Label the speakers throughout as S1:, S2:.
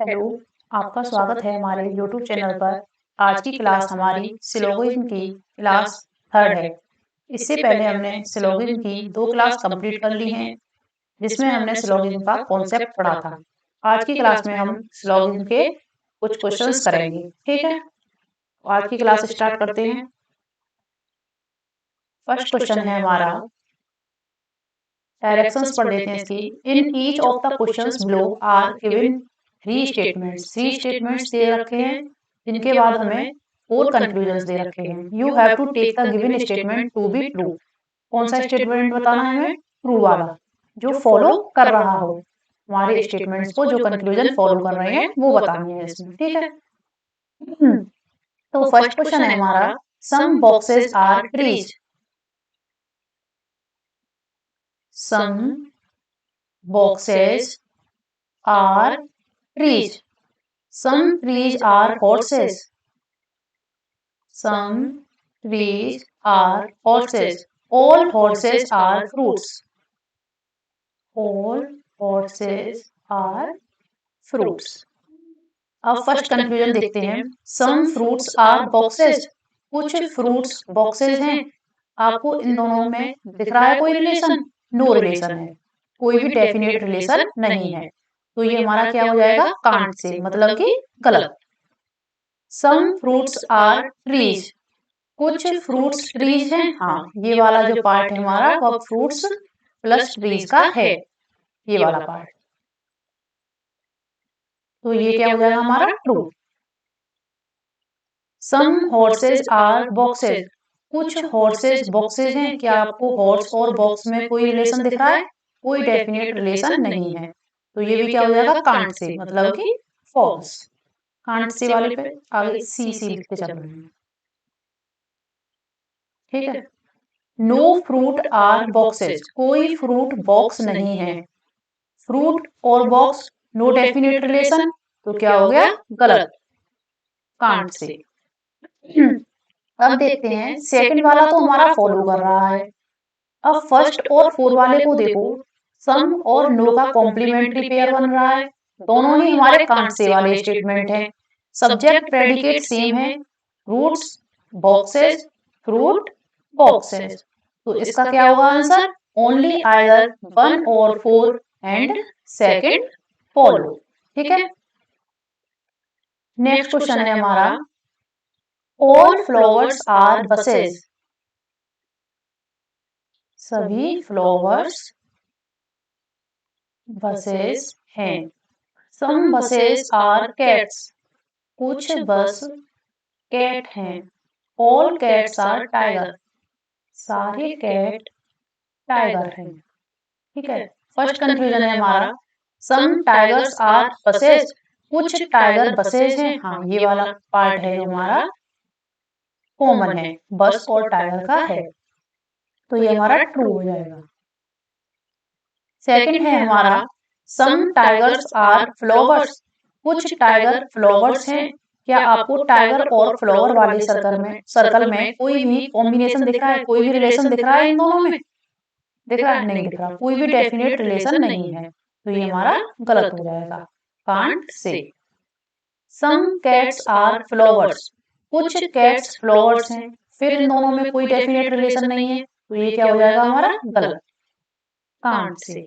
S1: Hello, आपका स्वागत है हमारे यूट्यूब चैनल पर। आज की क्लास हमारी सिलोगिज्म की क्लास थर्ड है। इससे पहले हमने सिलोगिज्म की 2 क्लास कंप्लीट कर ली हैं, जिसमें हमने सिलोगिज्म का कॉन्सेप्ट पढ़ा था। आज की क्लास में हम सिलोगिज्म के कुछ क्वेश्चंस करेंगे, ठीक है? आज की क्लास स्टार्ट करते हैं। फर्स्ट क्वेश्चन है हमारा, डायरेक्शंस पढ़ लेते हैं इसकी। In each of the questions below are given three statements दे रखे हैं, जिनके बाद हमें 4 कंक्लूजन्स दे रखे हैं। You have to take the given statement to be true. कौन सा स्टेटमेंट बताना है हमें? ट्रू वाला, जो फॉलो कर रहा हो। हमारे स्टेटमेंट्स को जो कंक्लूजन फॉलो कर रहे हैं वो बतानी है इसमें, ठीक है? तो फर्स्ट क्वेश्चन है हमारा, some boxes are trees. Some boxes are trees. Some trees are horses. Some trees are horses. All horses are fruits. All horses are fruits. अब फर्स्ट कंक्लूजन देखते हैं। Some fruits are boxes. कुछ fruits boxes हैं। आपको इन दोनों में दिख रहा है कोई रिलेशन? नो रिलेशन है, कोई भी डेफिनेट रिलेशन नहीं है। तो ये हमारा क्या हो जाएगा? कांट से, मतलब कि गलत। Some fruits are trees. कुछ फ्रूट्स ट्रीज हैं। हाँ, ये वाला जो पार्ट है हमारा वह फ्रूट्स प्लस ट्रीज का है, ये वाला पार्ट। तो ये क्या हो जाएगा हमारा? True. Some horses are boxes. कुछ हॉर्सेज बॉक्सेज हैं। क्या आपको हॉर्स और बॉक्स में कोई रिलेशन दिख रहा है? कोई डेफिनेट रिलेशन नहीं है। तो ये भी क्या हो जाएगा? कांट से, मतलब कि फॉल्स। कांट से वाले पे आगे सी लिखते चल रहे हैं, ठीक है? No fruit are boxes. कोई फ्रूट बॉक्स नहीं है। फ्रूट और बॉक्स नो डेफिनेट रिलेशन, तो क्या हो गया? गलत, कांट से। अब देखते हैं सेकंड वाला तो हमारा फॉलो कर रहा है। अब फर्स्ट और फोर वाले को देखो, सम और नो का कॉम्प्लीमेंट्री पेयर बन रहा है। दोनों ही हमारे कांट से वाले स्टेटमेंट हैं। सब्जेक्ट प्रेडिकेट सेम है, फ्रूट्स बॉक्सेस, फ्रूट बॉक्सेस। तो इसका क्या होगा आंसर? ओनली आइदर वन और फोर एंड सेकंड फॉलो, ठीक है? नेक्स्ट क्वेश्चन है हमारा, ऑल फ्लावर्स आर बसेस। सभी फ्लावर्स बसेस हैं। Some buses are cats. कुछ बस कैट हैं। All cats are tiger. सारे कैट टाइगर हैं, ठीक है? फर्स्ट कंफ्यूजन है हमारा, सम टाइगर्स आर बसेस। कुछ टाइगर बसेस हैं। हाँ, ये वाला पार्ट है जो हमारा कॉमन है, बस और टाइगर का है। तो ये हमारा ट्रू हो जाएगा। सेकंड है हमारा, सम टाइगर्स आर फ्लावर्स। कुछ टाइगर फ्लावर्स हैं। क्या आपको टाइगर और फ्लावर वाले सर्कल में कोई भी कॉम्बिनेशन दिख रहा है? कोई भी रिलेशन दिख रहा है इन दोनों में? दिख रहा है? नहीं दिख रहा। कोई भी डेफिनेट रिलेशन नहीं है, तो ये हमारा गलत हो जाएगा, कांट से। Some cats are flowers. कुछ कैट्स फ्लावर्स हैं। फिर इन दोनों में कोई डेफिनेट रिलेशन नहीं है, तो ये क्या हो जाएगा हमारा? गलत, कांट से।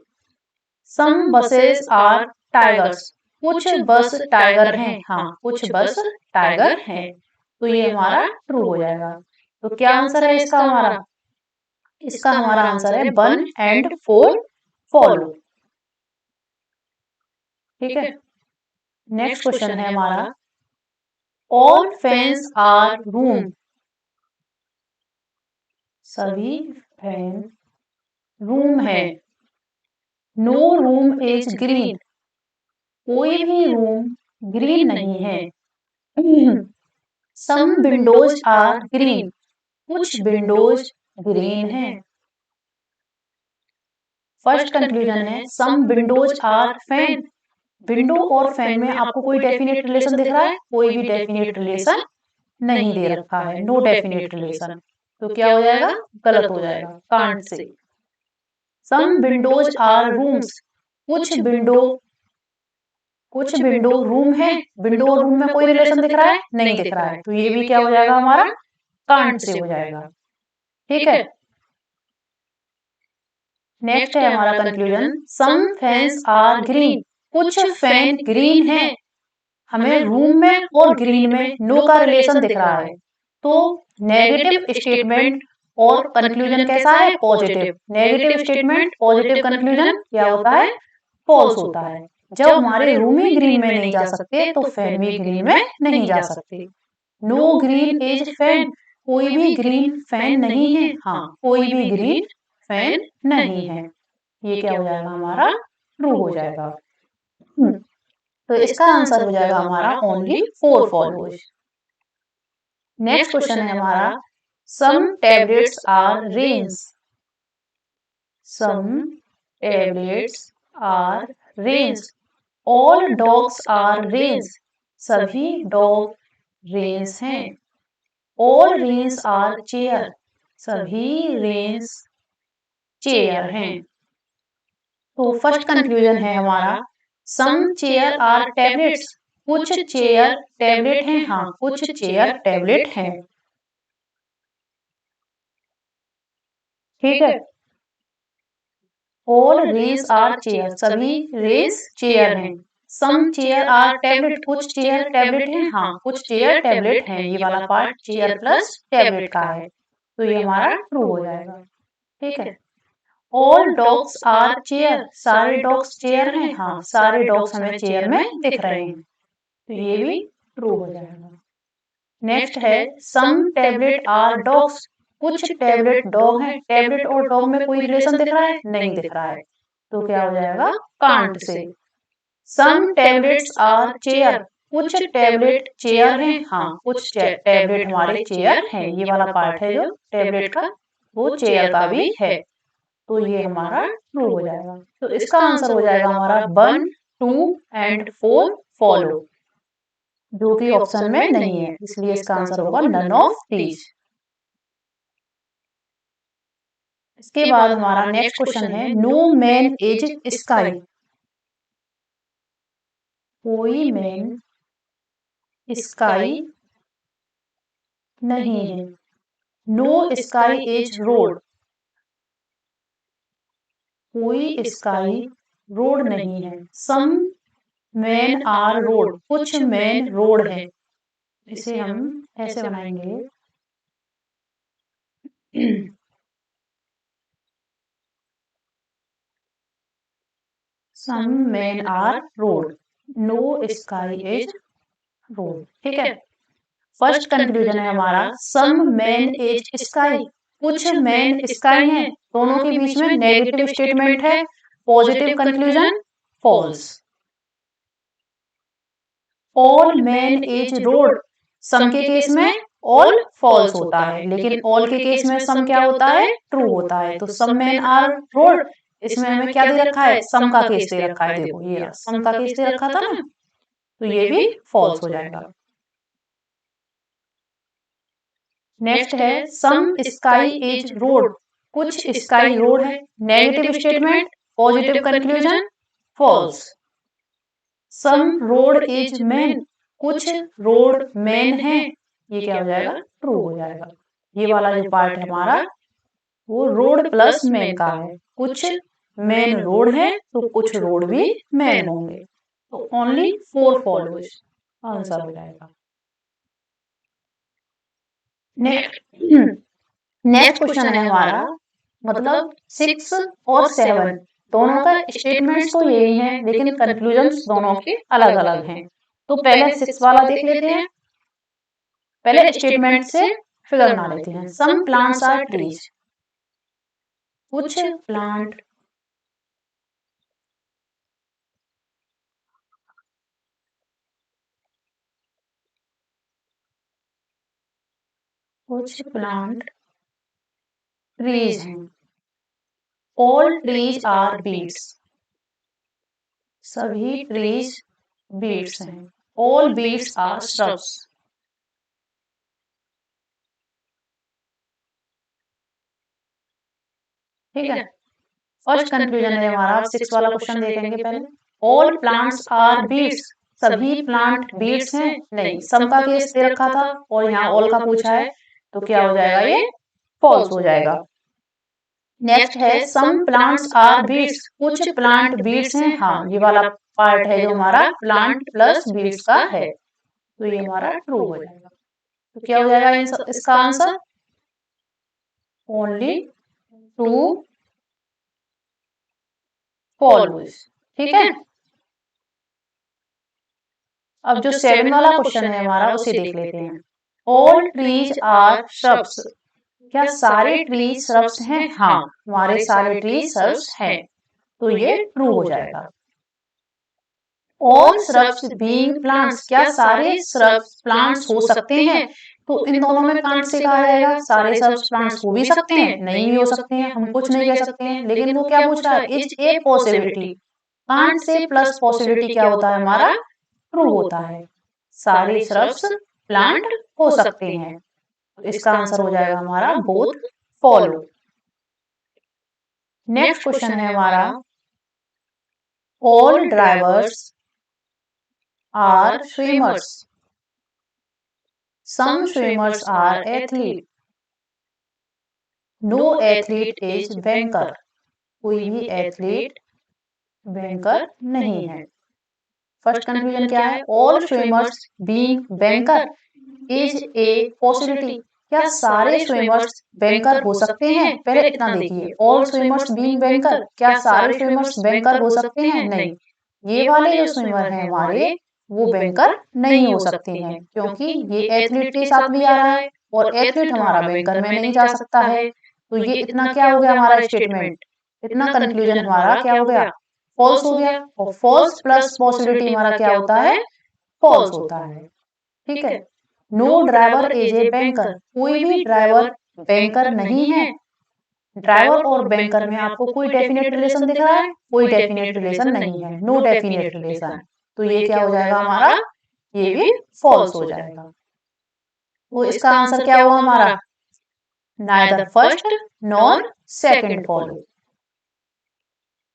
S1: Some buses are tigers. कुछ बस टाइगर हैं। हाँ, कुछ बस टाइगर हैं, तो ये हमारा ट्रू हो जाएगा। तो क्या आंसर है इसका हमारा? इसका हमारा आंसर है वन एंड फोर फॉलो, ठीक है? नेक्स्ट क्वेश्चन है हमारा, ऑल फैंस आर रूम। सभी फैन रूम है। No room is green. कोई भी रूम ग्रीन नहीं है। Some windows are green. कुछ विंडोज ग्रीन हैं। फर्स्ट कंक्लूजन है, some windows are fan. Window और फैन में आपको कोई डेफिनेट रिलेशन दिख रहा है? कोई भी डेफिनेट रिलेशन नहीं दे रखा है, नो डेफिनेट रिलेशन। तो क्या हो जाएगा? गलत हो जाएगा, कांट से। Some windows are rooms. कुछ विंडो कुछ विंडो रूम है, विंडो और रूम में कोई रिलेशन दिख रहा है? नहीं दिख रहा है, तो ये भी क्या हो जाएगा हमारा? कांट से हो जाएगा। ठीक है, नेक्स्ट है हमारा conclusion, some fans are green, कुछ फैन ग्रीन है। हमें रूम में और ग्रीन में नो का रिलेशन दिख रहा है, तो नेगेटिव स्टेटमेंट और कंक्लूजन कैसा है? Positive. Negative statement positive conclusion क्या होता है? फॉल्स होता है। जब हमारे रूम ही ग्रीन में नहीं जा सकते तो फैन भी ग्रीन में नहीं जा सकते। नो ग्रीन इज फैन, कोई भी ग्रीन फैन नहीं है। हाँ, कोई भी ग्रीन फैन नहीं है। ये क्या हो जाएगा हमारा? ट्रू हो जाएगा। तो इसका आंसर हो जाएगा हमारा ओनली 4 फॉलोज। नेक्स्ट क्वेश्चन है हमारा, some tablets are rains, some tablets are rains, all dogs are rains, सभी डॉग रेंस हैं। ऑल रेंस आर चेयर, सभी रेंस चेयर हैं। तो फर्स्ट कंक्लूजन है हमारा, सम चेयर आर टैबलेट्स, कुछ चेयर टैबलेट हैं। हाँ, कुछ चेयर टैबलेट हैं। ठीक है, ऑल रेंस आर चेयर, सभी रेंस चेयर हैं। सम चेयर आर टैबलेट, कुछ चेयर टैबलेट हैं। हाँ, कुछ चेयर टैबलेट हैं। ये वाला पार्ट चेयर प्लस टैबलेट का है, तो ये हमारा ट्रू हो जाएगा। ठीक है, ऑल डॉग्स आर चेयर, सारे डॉग्स चेयर हैं। हाँ, सारे डॉग्स हमें चेयर में दिख रहे हैं, तो ये भी ट्रू हो जाएगा। नेक्स्ट है, सम टैबलेट आर डॉग्स, कुछ टैबलेट डॉग हैं। टैबलेट और डॉग में कोई रिलेशन दिख रहा है? नहीं दिख रहा है, तो क्या हो जाएगा? कांट से। सम टैबलेट्स आर चेयर, कुछ टैबलेट चेयर हैं। हाँ, कुछ टैबलेट हमारे चेयर हैं। ये वाला पार्ट है जो टैबलेट का, वो चेयर का भी है, तो ये हमारा ट्रू हो जाएगा। तो इसका आंसर हो जाएगा हमारा 1, 2 एंड 4 फॉलो, जो कि ऑप्शन में नहीं है, इसलिए इसका आंसर होगा नन ऑफ दीज। इसके बाद हमारा नेक्स्ट क्वेश्चन है, नो मैन इज स्काई, कोई मैन स्काई नहीं है। नो स्काई इज रोड, कोई स्काई रोड नहीं है। सम मैन आर रोड, कुछ मैन रोड है। इसे हम ऐसे बनाएंगे, some man are road, no sky is road. ठीक है, फर्स्ट कंक्लूजन है हमारा, सम मैन इज स्काई, कुछ मैन स्काई हैं। दोनों के बीच में नेगेटिव स्टेटमेंट है, positive conclusion false. All man is road, सम के केस में ऑल फॉल्स होता है, लेकिन ऑल के केस में सम क्या होता है? ट्रू होता है। तो सम मैन आर रोड, इसमें हमें क्या दे रखा है? सम का केस दे रखा है। देखो ये सम का केस दे रखा था ना, तो ये भी फॉल्स हो जाएगा। नेक्स्ट है, सम स्काई इज रोड, कुछ स्काई रोड है। Negative statement, positive conclusion false. Some road is man, कुछ रोड मैन है। ये क्या हो जाएगा? ट्रू हो जाएगा। ये वाला जो पार्ट है हमारा, वो रोड प्लस मैन का है। कुछ मैन रोड है, तो कुछ रोड भी मैन होंगे, तो ओनली 4 फॉलोज आंसर हो जाएगा। नेक्स्ट क्वेश्चन है हमारा, मतलब 6 और 7 दोनों का स्टेटमेंट्स तो यही हैं, लेकिन कंक्लूजन्स दोनों के अलग अलग हैं। तो पहले 6 वाला देख लेते हैं। पहले स्टेटमेंट से फिगर बना लेते हैं। सम प्लांट्स आर ट्रीज, कुछ प्लांट कुछ प्लांट ट्रीज हैं। ऑल ट्रीज आर बीड्स, सभी ट्रीज बीड्स हैं। All beads are shrubs. ठीक है, फर्स्ट कंक्लूजन है हमारा। 6 वाला क्वेश्चन देखेंगे पहले। ऑल प्लांट्स आर बीड्स, सभी प्लांट बीड्स हैं, नहीं, सम का केस दे रखा था और यहाँ ऑल का पूछा है, तो क्या हो जाएगा, ये फॉल्स हो जाएगा। नेक्स्ट है सम प्लांट्स आर बीड्स, कुछ प्लांट बीड्स हैं, हाँ ये वाला पार्ट है जो हमारा प्लांट प्लस बीड्स का है, तो ये हमारा ट्रू हो जाएगा। तो क्या हो जाएगा इसका आंसर, ओनली टू फॉलोज। ठीक है, अब जो 7 वाला क्वेश्चन है हमारा उसे देख लेते हैं। ऑल ट्रीज आर श्रब्स, क्या सारे ट्रीज श्रब्स हैं, हाँ हमारे सारे ट्रीज श्रब्स हैं, तो ये ट्रू हो जाएगा। ऑल श्रब्स बीइंग प्लांट्स, क्या सारे श्रब्स प्लांट्स हो सकते हैं, तो इन दोनों में प्लांट से कहा जाएगा सारे श्रब्स प्लांट्स हो भी सकते हैं, नहीं भी हो सकते हैं, हम कुछ नहीं कह सकते हैं, लेकिन वो क्या पूछ रहा है, इज ए पॉसिबिलिटी, प्लांट से प्लस पॉसिबिलिटी क्या होता है हमारा, ट्रू होता है, सारे श्रब्स प्लांट हो सकते हैं, तो इसका आंसर हो जाएगा हमारा बोथ फॉलो। नेक्स्ट क्वेश्चन है हमारा, all drivers are swimmers, some swimmers are athlete, no athlete is banker, कोई भी एथलीट बैंकर नहीं है। फर्स्ट कंफ्यूजन क्या है, all swimmers being banker is a possibility, क्या सारे स्विमर्स बैंकर हो सकते हैं, पहले इतना देखिए, ऑल स्विमर्स बीइंग बैंकर, क्या सारे स्विमर्स बैंकर हो सकते हैं, नहीं, ये वाले जो स्विमर हैं हमारे वो बैंकर नहीं हो सकते हैं, क्योंकि ये एथलीट के साथ भी आ रहा है और एथलीट हमारा बैंकर में नहीं जा सकता है, तो ये इतना क्या हो गया हमारा स्टेटमेंट, इतना कंक्लूजन हमारा क्या हो गया, फॉल्स हो गया, और फॉल्स प्लस पॉसिबिलिटी हमारा क्या होता है, फॉल्स होता है। ठीक है, no driver is a banker, कोई भी ड्राइवर बैंकर नहीं है, ड्राइवर और बैंकर में आपको कोई डेफिनेट रिलेशन दिख रहा है, कोई डेफिनेट रिलेशन नहीं है, नो डेफिनेट रिलेशन, तो ये क्या हो जाएगा हमारा, ये भी फॉल्स हो जाएगा। तो इसका आंसर क्या होगा हमारा, neither first nor second follow.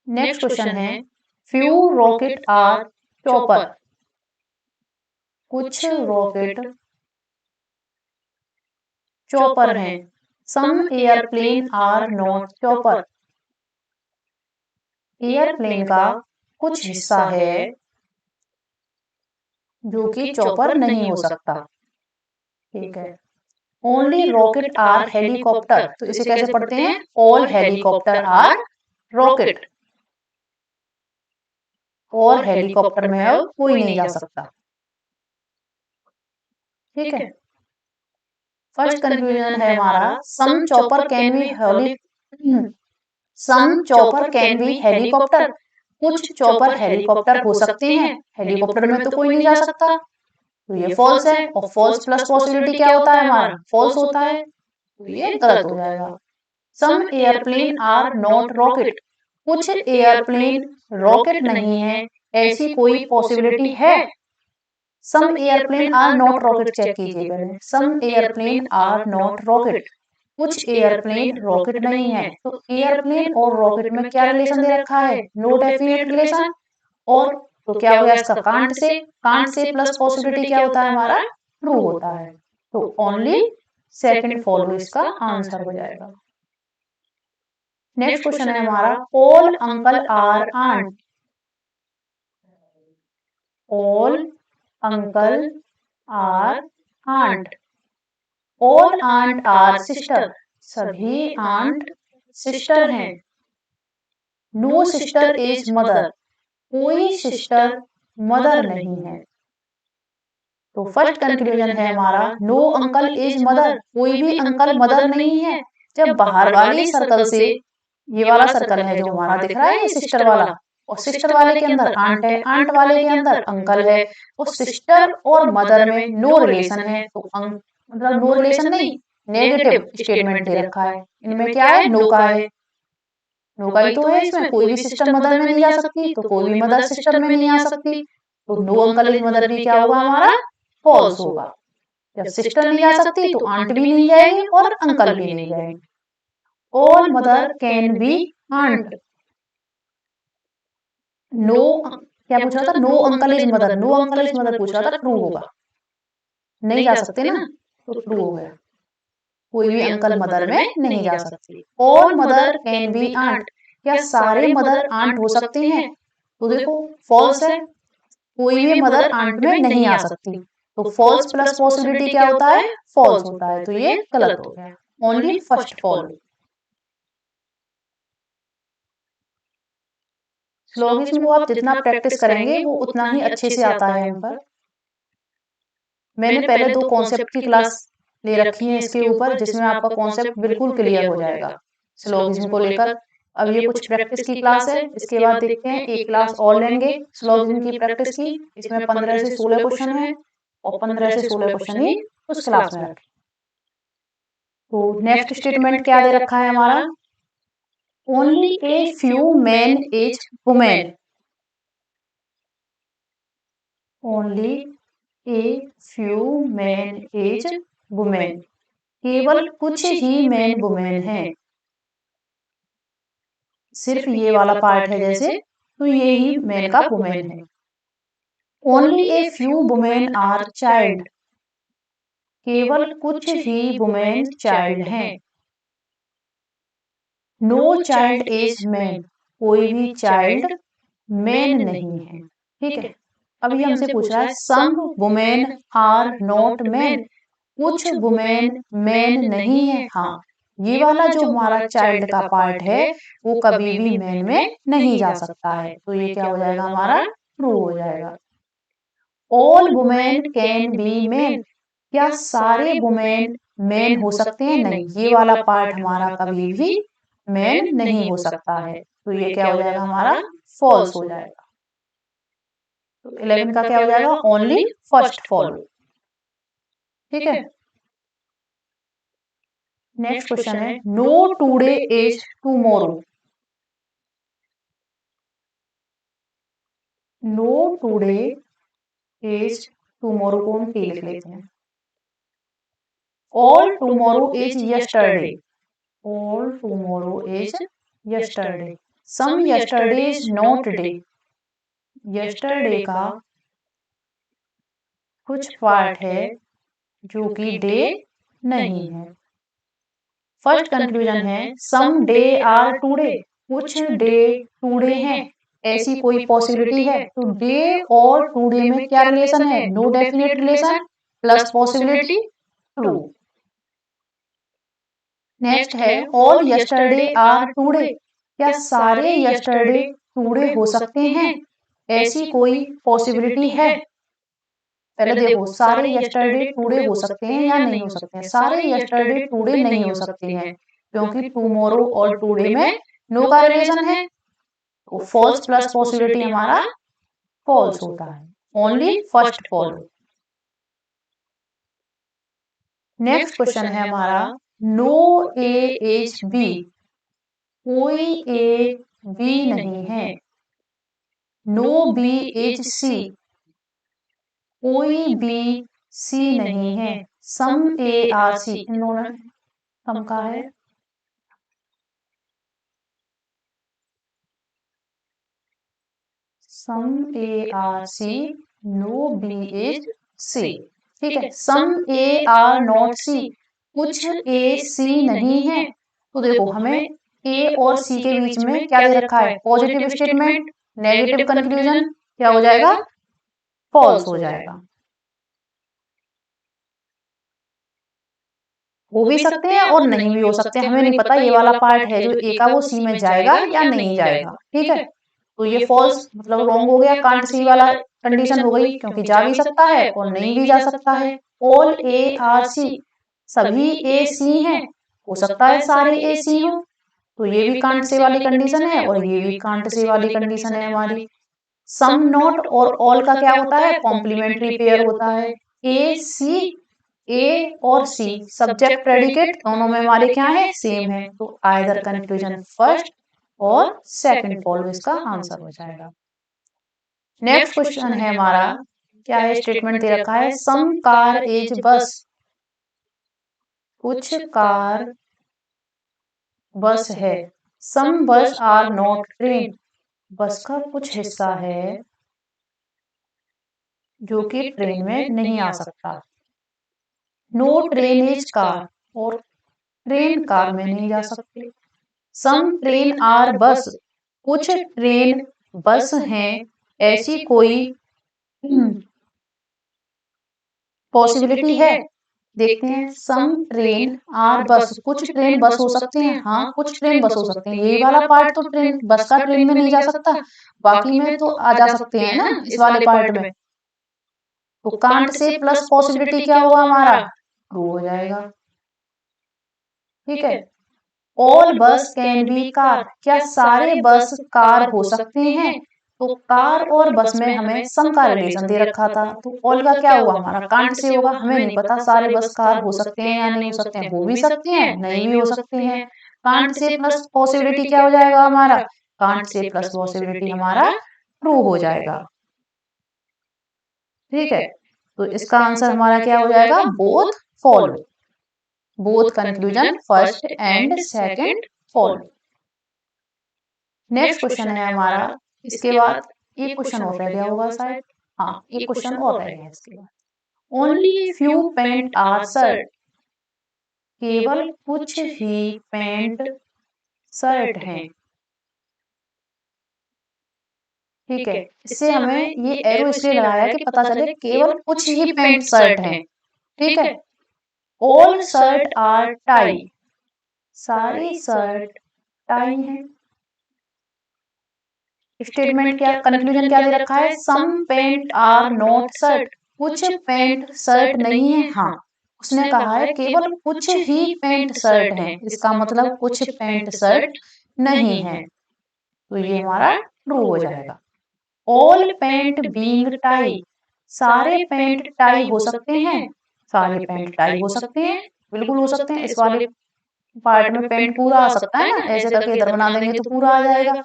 S1: Next question है, फ्यू रॉकेट आर चॉपर, कुछ रॉकेट चॉपर हैं, some airplane are not chopper, airplane का कुछ हिस्सा है जो कि चॉपर नहीं हो सकता। ठीक है, ओनली रॉकेट आर हेलीकॉप्टर, तो इसे कैसे पढ़ते हैं, ऑल हेलीकॉप्टर आर रॉकेट, और हेलीकॉप्टर में अब कोई नहीं जा सकता। ठीक है, फर्स्ट कंफ्यूजन है हमारा, some chopper can be heli, some chopper can be helicopter, कुछ चॉपर हेलीकॉप्टर हो सकते हैं, हेलीकॉप्टर में तो कोई नहीं जा सकता, तो ये फॉल्स है, और फॉल्स प्लस पॉसिबिलिटी क्या होता है हमारा, फॉल्स होता है, तो ये गलत हो जाएगा। Some airplane are not rocket, कुछ एयरप्लेन रॉकेट नहीं है, ऐसी कोई पॉसिबिलिटी है, some airplane are not rocket check कीजिए पहले, some airplane are not rocket, कुछ एयरप्लेन रॉकेट नहीं है, तो एयरप्लेन और रॉकेट में क्या रिलेशन दे रखा है, नो डेफिनेट रिलेशन, और तो क्या हो गया इसका कांट से प्लस पॉसिबिलिटी क्या होता है हमारा, ट्रू होता है, तो ओनली सेकंड फॉलो इसका आंसर हो जाएगा। नेक्स्ट क्वेश्चन है हमारा, all uncle are aunt, all uncle are aunt, all aunt are sister, सभी आंट सिस्टर हैं, नो सिस्टर इज मदर, कोई सिस्टर मदर नहीं है, तो फर्स्ट कंक्लूजन है हमारा, नो अंकल इज मदर, कोई भी अंकल मदर नहीं है, जब बाहर वाली सर्कल से, ये वाला सर्कल है जो हमारा दिख रहा है ये सिस्टर वाला, और सिस्टर वाले के अंदर आंट है, आंट वाले के अंदर अंकल है, और सिस्टर और मदर में नो रिलेशन है, तो मतलब नो रिलेशन नहीं, नेगेटिव स्टेटमेंट दे रखा है, इनमें क्या है, नो का है, नो का ही तो है, इसमें कोई भी सिस्टर मदर में नहीं जा सकती, तो कोई भी मदर सिस्टर में नहीं आ सकती, तो नो अंकल इज मदर भी क्या होगा हमारा, फॉल्स होगा, जब सिस्टर नहीं आ सकती तो आंट भी नहीं जाएगी और अंकल भी नहीं जाएंगे, all mother can be aunt, no क्या पूछ रहा था, no uncle is mother, no uncle is mother पूछ रहा था, ट्रू होगा, नहीं जा सकते ना, तो ट्रू हो गया, कोई भी अंकल मदर में नहीं जा सकती। All mother can be aunt, क्या सारे मदर आंट हो सकते हैं, तो देखो फॉल्स है, कोई भी मदर आंट में नहीं आ सकती, तो फॉल्स प्लस पॉसिबिलिटी क्या होता है, फॉल्स होता है, तो ये गलत हो गया, ओनली फर्स्ट फॉलो। स्लोगिज्म को आप जितना प्रैक्टिस करेंगे वो उतना ही अच्छे से आता है हम पर। मैंने पहले 2 कॉन्सेप्ट की क्लास ले रखी है इसके ऊपर, जिसमें आपका कॉन्सेप्ट बिल्कुल क्लियर हो जाएगा स्लोगिज्म को लेकर। अब ये कुछ प्रैक्टिस की क्लास है, इसके बाद देखते हैं एक क्लास और लेंगे स्लोगिज्म की प्रैक्टिस की, इसमें 15 से 16 क्वेश्चन है और 15 से 16 क्वेश्चन ही उस क्लास में रखें। तो नेक्स्ट स्टेटमेंट क्या दे रखा है हमारा, only a few man as women, only a few man as women, केवल कुछ ही मैन वुमेन हैं, सिर्फ ये वाला पार्ट है जैसे, तो ये ही मैन का वुमेन है। Only a few women are child, केवल कुछ ही वुमेन चाइल्ड हैं। नो चाइल्ड इज मैन, कोई भी चाइल्ड मैन नहीं है, ठीक है। अब ये हमसे पूछ रहा है some women are not man, कुछ वुमेन मैन नहीं है, हाँ ये वाला जो हमारा चाइल्ड का पार्ट है वो कभी भी मैन में नहीं जा सकता है, तो ये क्या हो जाएगा हमारा, ट्रू हो जाएगा। All women can be man, क्या सारे वुमेन मैन हो सकते हैं, नहीं ये वाला पार्ट हमारा कभी भी मैन नहीं हो सकता है, तो ये क्या हो जाएगा हमारा, फॉल्स हो जाएगा। तो 11 का क्या हो जाएगा, ओनली फर्स्ट फॉलो, ठीक है। नेक्स्ट क्वेश्चन है no today is tomorrow, no today is tomorrow को हम टी लिख लेते हैं। All tomorrow is yesterday, all tomorrow is yesterday, some yesterday is not day, yesterday का कुछ पार्ट है जो कि डे नहीं है। फर्स्ट कंक्लूजन है सम डे आर टुडे, कुछ डे टुडे हैं, ऐसी कोई पॉसिबिलिटी है, तो डे और टुडे में क्या रिलेशन है, no definite relation plus possibility, true. Next है ऑल यस्टरडे आर टुडे, क्या सारे यस्टरडे टुडे हो सकते हैं, ऐसी कोई पॉसिबिलिटी है। पहले देखो सारे यस्टरडे टुडे हो सकते हैं या नहीं हो सकते हैं, सारे यस्टरडे टुडे नहीं हो सकते हैं क्योंकि टुमारो और टुडे में नो का रिलेशन है, तो फॉल्स प्लस पॉसिबिलिटी हमारा फॉल्स होता है, only first follow. Next question है हमारा नो ए एच बी, कोई ए बी नहीं है। नो बी एच सी, कोई बी सी नहीं है। सम ए आर सी, इन दोनों सम का है, some A are C, no B is C, ठीक है। सम ए आर नॉट सी, कुछ ए सी नहीं है, तो देखो हमें ए और सी के बीच में क्या दे रखा है, पॉजिटिव स्टेटमेंट, नेगेटिव कंक्लूजन, क्या हो जाएगा, फॉल्स हो जाएगा। हो भी सकते हैं और नहीं भी हो सकते हैं, हमें नहीं पता ये वाला पार्ट है जो ए का वो सी में जाएगा या नहीं जाएगा, ठीक है। तो ये फॉल्स मतलब रॉन्ग हो गया, कांट सी वाला कंडीशन हो गई, क्योंकि जा भी सकता है और नहीं भी जा सकता है। ऑल ए आर सी, सभी ए सी हैं, हो सकता है सारे ए सी हो, तो ये भी कांट से वाली कंडीशन है और ये भी कांट से वाली कंडीशन है हमारी। सम नॉट और ऑल का क्या होता है, कॉम्प्लीमेंट्री पेयर होता है। ए सी, ए और सी सब्जेक्ट प्रेडिकेट दोनों में हमारे क्या है, सेम है, तो आइदर कंक्लूजन फर्स्ट और सेकंड फॉलो इसका आंसर हो जाएगा। नेक्स्ट क्वेश्चन है हमारा, क्या है स्टेटमेंट दे रखा है सम कार इज बस, कुछ कार बस है। सम बस आर नॉट ट्रेन, बस का कुछ हिस्सा है जो कि ट्रेन में नहीं आ सकता। नो ट्रेन इज कार, और ट्रेन कार में नहीं जा सकती। सम ट्रेन आर बस, कुछ ट्रेन बस हैं, ऐसी कोई पॉसिबिलिटी है। देखते हैं, सम ट्रेन आर बस, कुछ ट्रेन बस हो सकते हैं, हाँ कुछ ट्रेन बस हो सकते हैं। यही वाला पार्ट तो ट्रेन बस का ट्रेन में नहीं जा सकता, बाकी में तो आ जा सकते हैं ना इस वाले पार्ट में। तो कांट से प्लस पॉसिबिलिटी क्या होगा हमारा, ट्रू हो जाएगा। ठीक है। ऑल बस कैन बी कार, क्या सारे बस कार हो सकते हैं। तो कार और बस में हमें सम का रिलेशन दे रखा था, तो ऑल का क्या हुआ हमारा, कांट से होगा। हमें नहीं पता सारे बस कार हो सकते हैं या नहीं हो सकते हैं, हो भी सकते हैं नहीं भी हो सकते हैं। कांट से प्लस पॉसिबिलिटी क्या हो जाएगा हमारा, कांट से प्लस पॉसिबिलिटी हमारा ट्रू हो जाएगा। ठीक है, तो इसका आंसर हमारा क्या हो जाएगा, both follow. Both conclusion first and second follow. Next question है हमारा, इसके बाद एक क्वेश्चन और रह गया होगा शायद, हाँ एक क्वेश्चन और रह गया इसके बाद। Only few pant are shirt, केवल कुछ ही पेंट शर्ट हैं। ठीक है, इससे हमें ये एरो इसलिए लगाया कि पता चले केवल कुछ ही पेंट शर्ट हैं। ठीक है, ऑल शर्ट आर टाई, सारी शर्ट टाई हैं। स्टेटमेंट क्या, कंक्लूजन क्या दे रखा है, सम पेंट आर नॉट शर्ट, कुछ पेंट शर्ट नहीं है। हाँ, उसने कहा है केवल कुछ ही पेंट शर्ट हैं, इसका मतलब कुछ पेंट शर्ट नहीं है, तो ये हमारा ट्रू हो जाएगा। ऑल पेंट बीइंग टाई, सारे पेंट टाई हो सकते हैं, सारे पेंट टाई हो सकते हैं, बिल्कुल हो सकते हैं। इस वाले पार्ट में पेंट पूरा आ सकता है ना, ऐसे करके इधर बना देंगे तो पूरा आ जाएगा।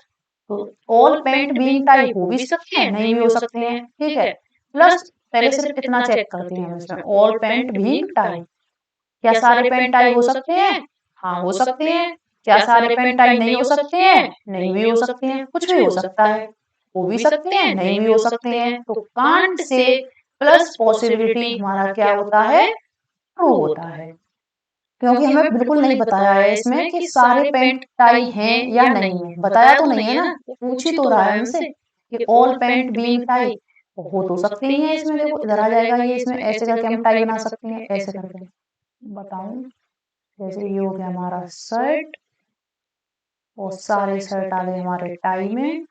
S1: तो ऑल पेंट बीइंग टाई हो भी सकते हैं नहीं भी हो सकते हैं। ठीक है, प्लस पहले सिर्फ इतना चेक करते हैं हम इसमें, ऑल पेंट बीइंग टाई, क्या सारे पेंट टाई हो सकते हैं, हाँ हो सकते हैं। क्या सारे पेंट टाई नहीं हो सकते हैं, नहीं भी हो सकते हैं, कुछ भी हो सकता है, हो भी सकते हैं नहीं भी हो सकते हैं। तो कांट से प्लस पॉसिबिलिटी हमारा क्या होता है, ट्रू होता है, क्योंकि हमें बिल्कुल नहीं बताया है इसमें कि सारे पेंट टाई हैं या नहीं है। बताया तो नहीं है ना, पूछ ही तो रहा है हमसे कि ऑल पेंट बीइंग टाई, हो तो सकते ही हैं इसमें। देखो इधर आ जाएगा ये, इसमें ऐसे करके हम टाई बना सकते हैं, ऐसे करके बताऊं। जैसे ये हो गया हमारा शर्ट, और सारे शर्ट आ गए हमारे टाई में,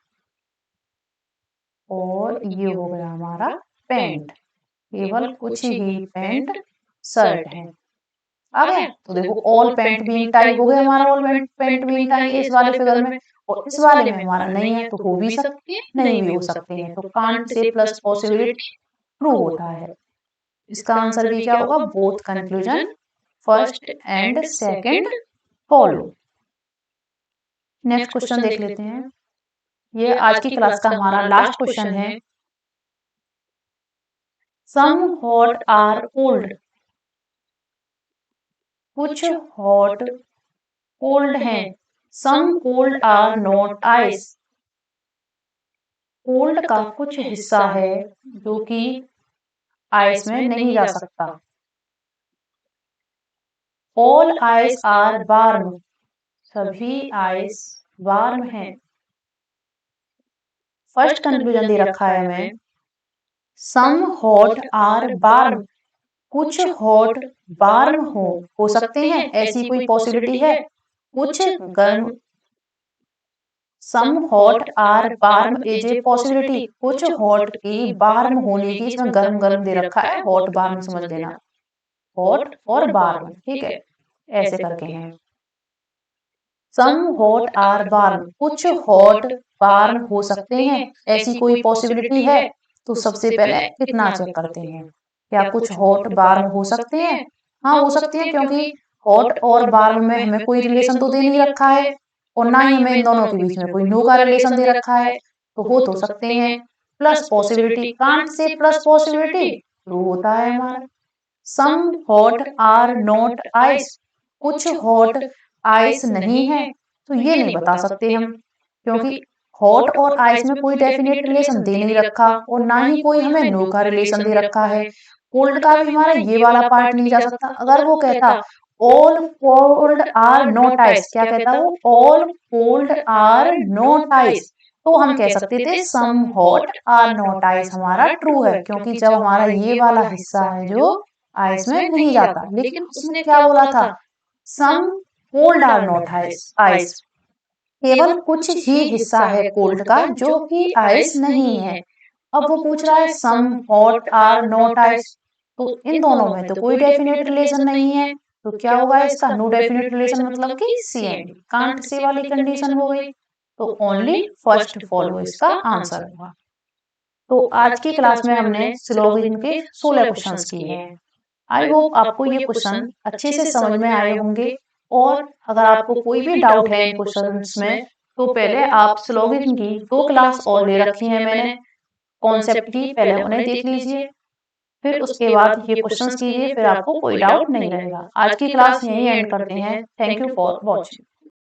S1: और ये हो गया हमारा पेंट, केवल कुछ ही पेंट शर्ट है। आ गया, तो देखो ऑल पेंट बीइंग टाई हो गया हमारा, ऑल पेंट बीइंग टाई इस वाले फिगर में, और इस वाले में हमारा नहीं है, तो हो भी सकते हैं नहीं भी हो सकते हैं। तो कांट से प्लस पॉसिबिलिटी ट्रू होता है। इसका आंसर भी क्या होगा, both conclusion first and second follow. Next question देख लेते हैं, ये आज की क्लास का हमारा लास्ट क्वेश्चन है। सम हॉट आर कोल्ड, कुछ हॉट कोल्ड हैं, some cold are not ice, cold का कुछ हिस्सा है जो कि आइस में नहीं जा सकता। ऑल आइस आर वार्म, सभी आइस वार्म हैं। फर्स्ट कंक्लूजन दे रखा है हमें, सम हॉट आर वार्म, कुछ हॉट वार्म हो सकते हैं, ऐसी कोई पॉसिबिलिटी है। कुछ गर्म, some hot are warm is a possibility, कुछ हॉट की वार्म होने की, इसमें गर्म गर्म दे रखा है, हॉट वार्म समझ लेना, हॉट और वार्म। ठीक है, ऐसे करके हैं। सम हॉट आर वार्म, कुछ हॉट वार्म हो सकते हैं, ऐसी कोई पॉसिबिलिटी है। तो सबसे पहले कितना चेक करते हैं, क्या कुछ हॉट वार्म हो सकते हैं। हाँ हो सकते हैं, क्योंकि हॉट और वार्म में हमें कोई रिलेशन तो दे नहीं रखा है, और ना ही हमें इन दोनों के बीच में कोई नो का रिलेशन दे रखा है, तो हो तो सकते हैं। प्लस पॉसिबिलिटी, कांट से प्लस पॉसिबिलिटी ट्रू होता है हमारा। Some hot are not ice, कुछ हॉट आइस नहीं है, तो ये नहीं बता सकते हम, क्योंकि हॉट और आइस में कोई डेफिनेट रिलेशन दे नहीं रखा और ना ही कोई हमें नो का रिलेशन दे रखा है। कोल्ड का भी हमारा ये वाला पार्ट नहीं जा सकता। अगर वो कहता all cold are not ice, क्या कहता वो, all cold are not ice, तो हम कह सकते थे some hot are not ice हमारा ट्रू है, क्योंकि जब हमारा ये वाला हिस्सा है जो आइस में नहीं जाता। लेकिन उसने क्या बोला था, some cold are not ice, ice केवल कुछ ही हिस्सा है कोल्ड का जो कि आइस नहीं है। अब वो पूछ रहा है some hot are not ice, तो इन दोनों में तो कोई डेफिनेट रिलेशन नहीं है, तो क्या होगा इसका, नो डेफिनेट रिलेशन मतलब कि सी एंड डी, कांट से वाली कंडीशन हो गई, तो ओनली फर्स्ट फॉलो इसका आंसर होगा। तो आज की क्लास में हमने सिलोगिज्म के 16 क्वेश्चंस किए हैं। आई होप आपको ये क्वेश्चन अच्छे से समझ में आए होंगे, और अगर आपको कोई भी डाउट है इन क्वेश्चंस में, तो पहले आप सिलोगिज्म की 2 क्लास और ले रखी है मैंने कॉन्सेप्ट की, पहले उन्हें देख लीजिए, फिर उसके बाद ये क्वेश्चंस कीजिए, फिर आपको कोई डाउट नहीं रहेगा। आज की क्लास यहीं एंड करते हैं। Thank you for watching.